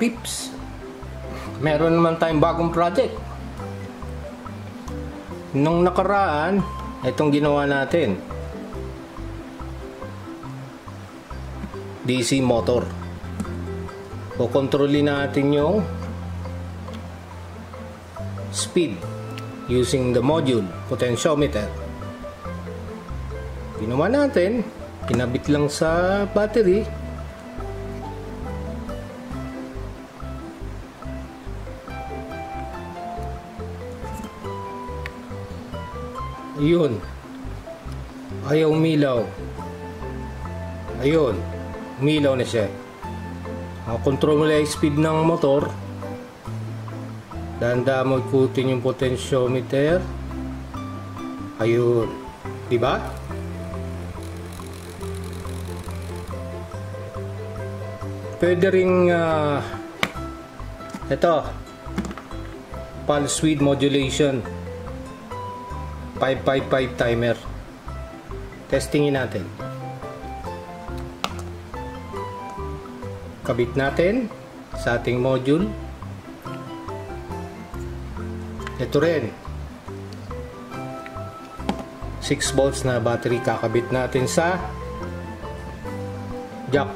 pips, meron naman tayong bagong project. Nung nakaraan, itong ginawa natin, DC motor. Kukontrolin natin yung speed using the module potentiometer. Ginawa natin, kinabit lang sa battery. Ayun, ayaw umilaw. Ayun, umilaw na siya. Control mo lang yung speed ng motor. Dahan-dahan mo ikutin yung potentiometer. Ayun, diba? Pwede ring ito, pulse width modulation, 555 timer. Testingin natin. Kabit natin sa ating module. Ito rin, 6 volts na battery kakabit natin sa jack.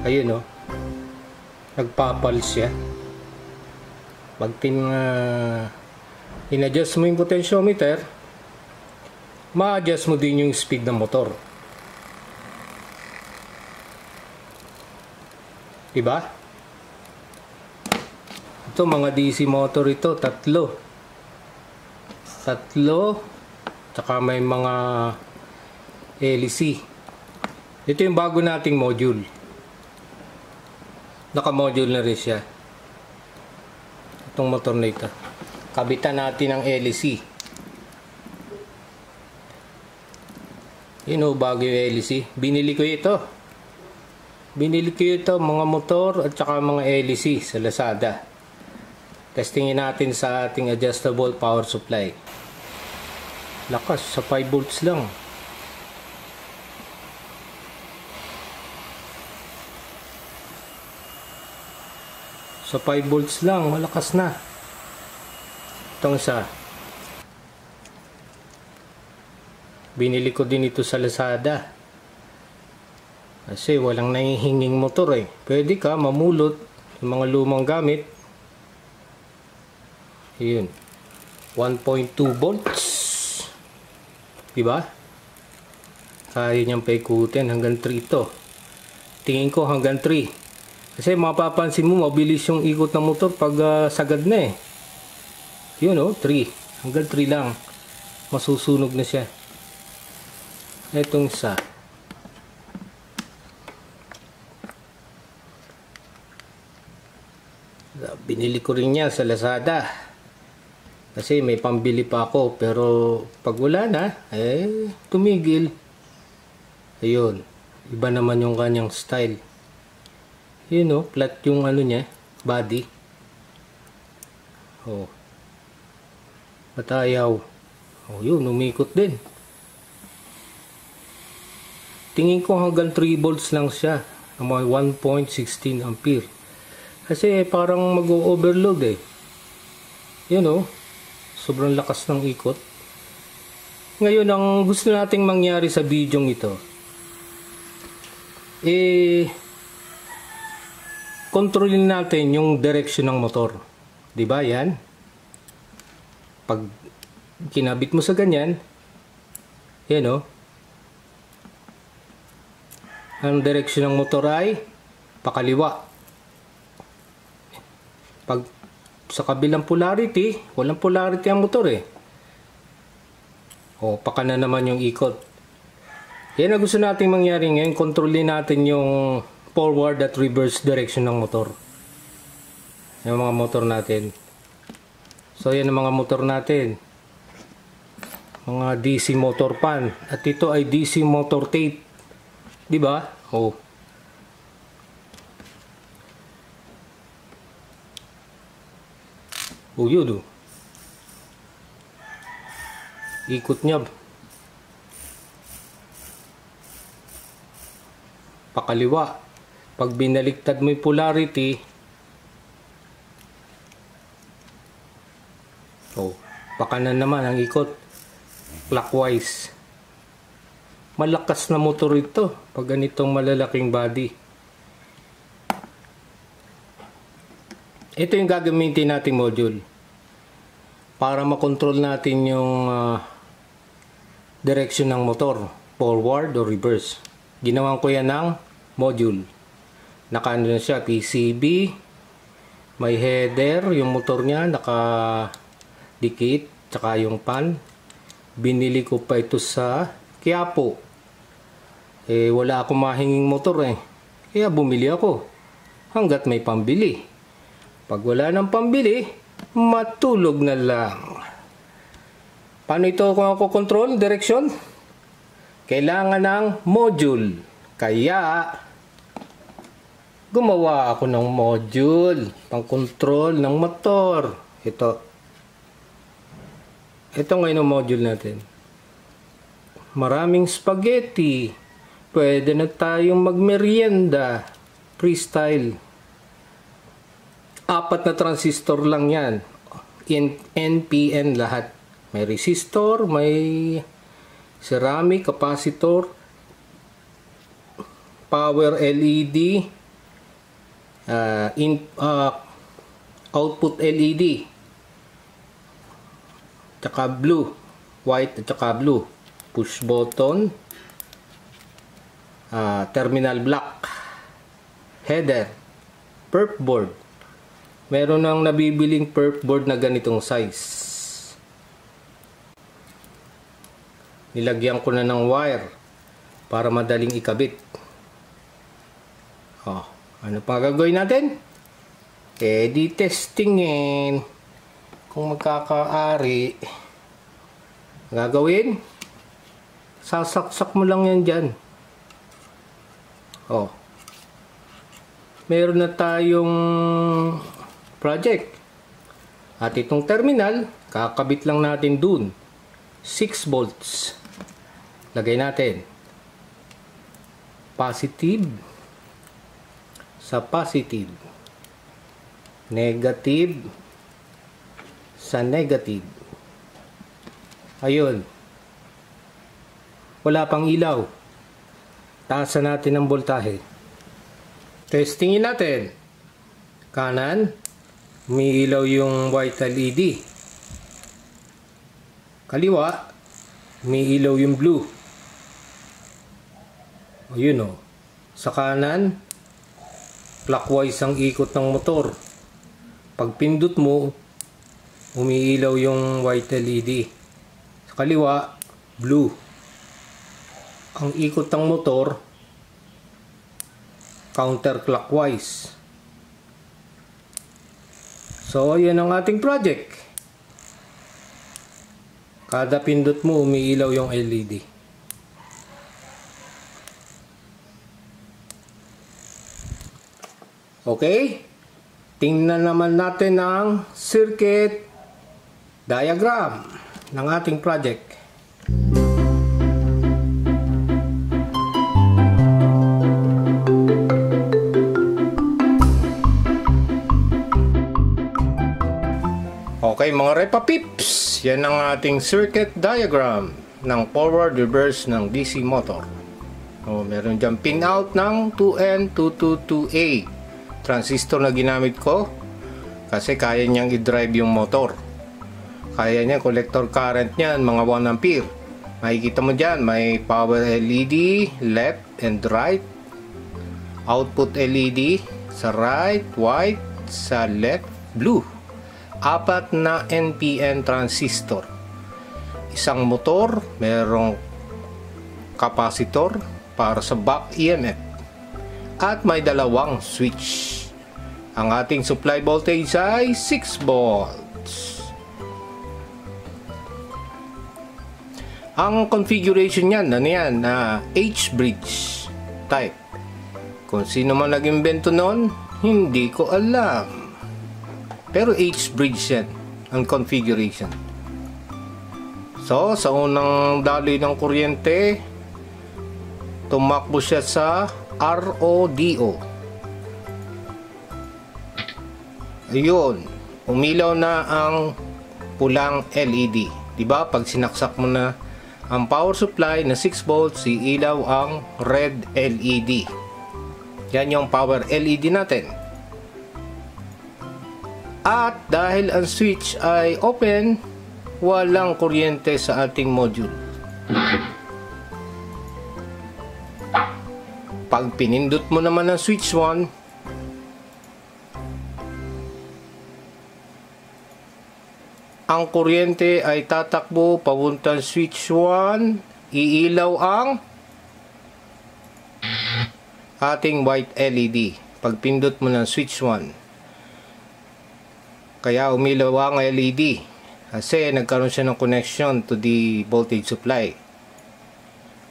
Ayun, nagpapulse siya. Pag in-adjust mo yung potentiometer, ma-adjust mo din yung speed ng motor. Diba? Ito, mga DC motor ito, tatlo. Tsaka may mga LEC. Ito yung bago nating module. Naka-module na rin siya. Itong motor na ito. Kabitan natin ang LEC. Yun, bago yung LEC. Binili ko ito. Mga motor at saka mga LEC sa Lazada. Testingin natin sa ating adjustable power supply. Lakas, sa 5 volts lang. Sa 5 volts lang, malakas na. Itong isa. Binili ko din ito sa Lazada. Kasi walang nahihinging motor eh. Pwede ka mamulot yung mga lumang gamit. Ayun. 1.2 volts. Diba? Kaya niyang paikutin hanggang 3 ito. Tingin ko hanggang 3. Kasi mapapansin mo, mabilis yung ikot ng motor pag sagad na eh. Yun 3. Hanggang 3 lang. Masusunog na siya. Itong isa. Binili ko rin niya sa Lazada. Kasi may pambili pa ako. Pero pag wala na, tumigil. Ayun. Iba naman yung kanyang style. Yun flat yung niya, body. At ayaw. Yun, umikot din. Tingin ko hanggang 3 volts lang siya. Mga 1.16 ampere. Kasi parang mag-overload eh. Yun sobrang lakas ng ikot. Ngayon, ang gusto nating mangyari sa video ito, kontrolin natin yung direction ng motor. Diba yan? Pag kinabit mo sa ganyan, yan ang direction ng motor ay pakaliwa. Pag sa kabilang polarity, walang polarity ang motor eh. Pakanan naman yung ikot. Yan ang gusto nating mangyari ngayon. Kontrolin natin yung forward at reverse direction ng motor. Yung mga motor natin. So yan ang mga motor natin. Mga DC motor pan. At ito ay DC motor tape. Diba? Yun ikot niya pakaliwa. Pag binaliktad mo yung polarity, pakanan naman ang ikot, clockwise. Malakas na motor ito pag ganitong malalaking body. Ito yung gagamitin nating module para makontrol natin yung direction ng motor, forward or reverse. Ginawan ko yan ng module. Nakaano na siya, PCB, may header, yung motor niya nakadikit, tsaka yung pan. Binili ko pa ito sa Quiapo. Wala akong mahinging motor kaya bumili ako hanggat may pambili. Pag wala ng pambili, matulog na lang. Paano ito kung ako control direction? Kailangan ng module. Kaya gumawa ako ng module pang control ng motor. Ito ngayon ang module natin. Maraming spaghetti. Pwede na tayong magmerienda. Freestyle. 4 na transistor lang yan. NPN lahat. May resistor, may ceramic, capacitor, power LED, output LED, tsaka blue, white at tsaka blue, push button, terminal block, header, perf board. Meron nang nabibiling perf board na ganitong size. Nilagyan ko na ng wire para madaling ikabit. Ano pa gagawin natin? Di testingin kung magkakaari. Gagawin? Sasaksak mo lang yan dyan. Meron na tayong project. At itong terminal, kakabit lang natin dun. 6 volts. Lagay natin. Positive. Sa positive. Negative. Sa negative. Ayun. Wala pang ilaw. Taasan natin ang voltahe. Testingin natin. Kanan, umiilaw yung white LED. Kaliwa, umiilaw yung blue. Ayun Sa kanan, clockwise ang ikot ng motor. Pag pindot mo, umiilaw yung white LED. Sa kaliwa, blue. Ang ikot ng motor, counterclockwise. So, yan ang ating project. Kada pindot mo, umiilaw yung LED. Okay? Tingnan naman natin ang circuit diagram ng ating project. Okay mga Repa Pips, yan ang ating circuit diagram ng forward reverse ng DC motor. Meron dyan pin out ng 2N222A transistor na ginamit ko kasi kaya niyang i-drive yung motor. Kaya niya, collector current niyan mga 1 ampere. Makikita mo dyan, may power LED left and right, output LED sa right, white, sa left, blue. 4 na NPN transistor. Isang motor, merong capacitor para sa back EMF. At may 2 switch. Ang ating supply voltage ay 6 volts. Ang configuration niyan, H-bridge type. Kung sino man nag-invento noon, hindi ko alam. Pero H-bridge yan ang configuration. So, sa unang daloy ng kuryente, tumakbo siya sa RODO, Ayun, umilaw na ang pulang LED. Diba? Pag sinaksak mo na ang power supply na 6 volts, iilaw ang red LED. Yan yung power LED natin. At dahil ang switch ay open, walang kuryente sa ating module. Pag pinindot mo naman ang switch 1, ang kuryente ay tatakbo papuntang switch 1, iilaw ang ating white LED. Pag pindot mo ng switch 1, kaya umilaw ang LED kasi nagkaroon siya ng connection to the voltage supply.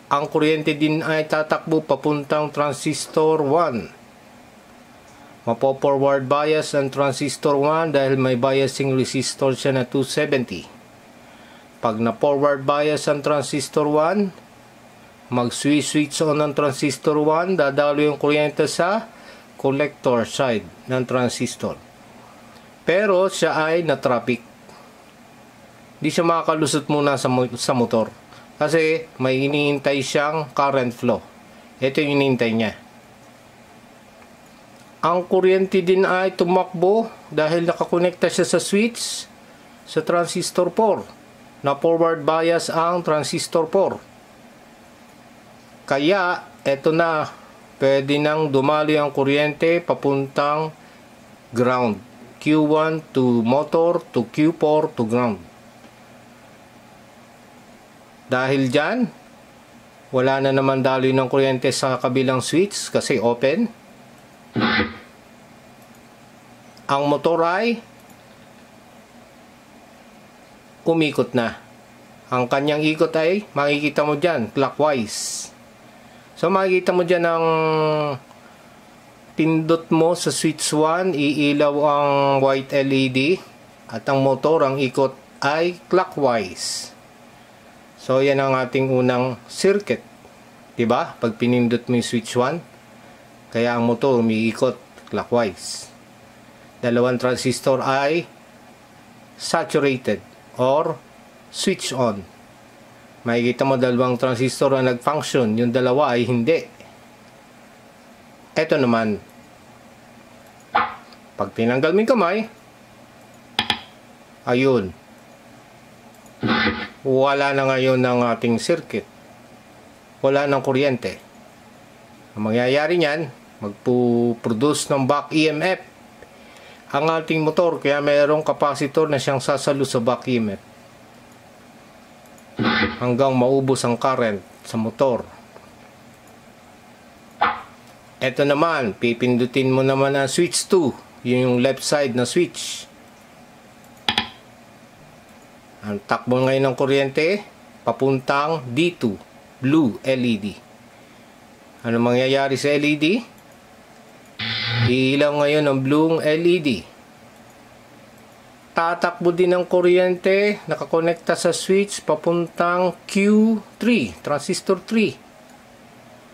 Ang kuryente din ay tatakbo papuntang transistor 1. Mapo-forward bias ang transistor 1 dahil may biasing resistor siya na 270. Pag na-forward bias ang transistor 1, mag-switch on ang transistor 1, dadalo yung kuryente sa collector side ng transistor. Pero siya ay na-traffic. Di siya makakalusot muna sa motor kasi may iniintay siyang current flow. Ito yung iniintay niya. Ang kuryente din ay tumakbo dahil nakakonekta siya sa switch sa transistor 4. Na forward bias ang transistor 4. Kaya eto na, pwede nang dumaloy ang kuryente papuntang ground. Q1 to motor to Q4 to ground. Dahil dyan, wala na naman daloy ng kuryente sa kabilang switch kasi open. Ang motor ay umikot na. Ang kanyang ikot ay makikita mo dyan, clockwise. So makikita mo dyan ang pindot mo sa switch 1, iilaw ang white LED at ang motor, ang ikot ay clockwise. So yan ang ating unang circuit. Diba? Pag pinindot mo yung switch 1, kaya ang motor umiikot clockwise. Dalawang transistor ay saturated or switch on. Makikita mo dalawang transistor na nag-function, yung dalawa ay hindi. Ito naman, pag tinanggal mo yung kamay, ayun, wala na ngayon ng ating circuit. Wala ng kuryente. Ang mangyayari niyan, magpo-produce ng back EMF ang ating motor, kaya mayroong capacitor na siyang sasalo sa back EMF hanggang maubos ang current sa motor. Ito naman, pipindutin mo naman ang switch 2, yun yung left side na switch. Ang takbo ngayon ng kuryente papuntang D2, blue LED. Ano mangyayari sa LED? Iilaw ngayon ang blue LED. Tatakbo din ang kuryente, nakakonekta sa switch papuntang Q3, transistor 3.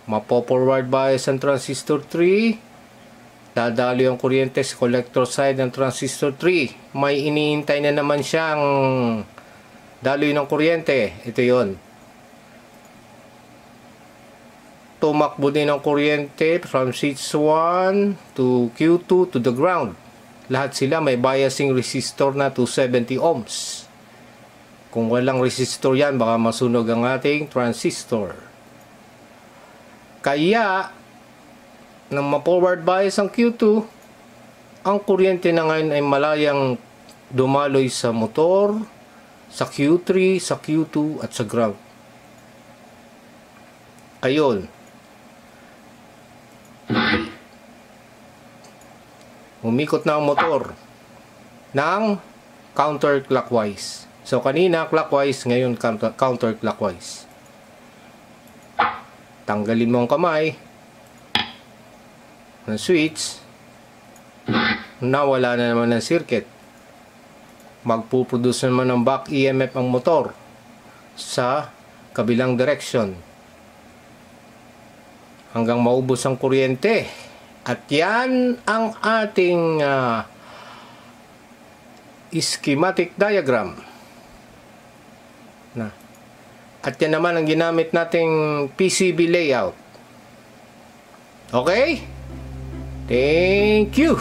Mapo-forward bias ang transistor 3. Dadalo ang kuryente sa collector side ng transistor 3. May iniintay na naman siyang daloy ng kuryente. Ito yon. Tumakbo din ang kuryente from switch 1 to Q2 to the ground. Lahat sila may biasing resistor na 270 ohms. Kung walang resistor yan, baka masunog ang ating transistor. Kaya, nang ma-forward bias ang Q2, ang kuryente na ngayon ay malayang dumaloy sa motor, sa Q3, sa Q2 at sa ground. Ayun. Umikot na ang motor ng counterclockwise. So kanina clockwise, ngayon counterclockwise. Tanggalin mo ang kamay ng switch, nawala na naman ng circuit. Magpuproduce naman ng back EMF ang motor sa kabilang direction hanggang maubos ang kuryente. At yan ang ating schematic diagram. Na. At yan naman ang ginamit nating PCB layout. Okay? Thank you!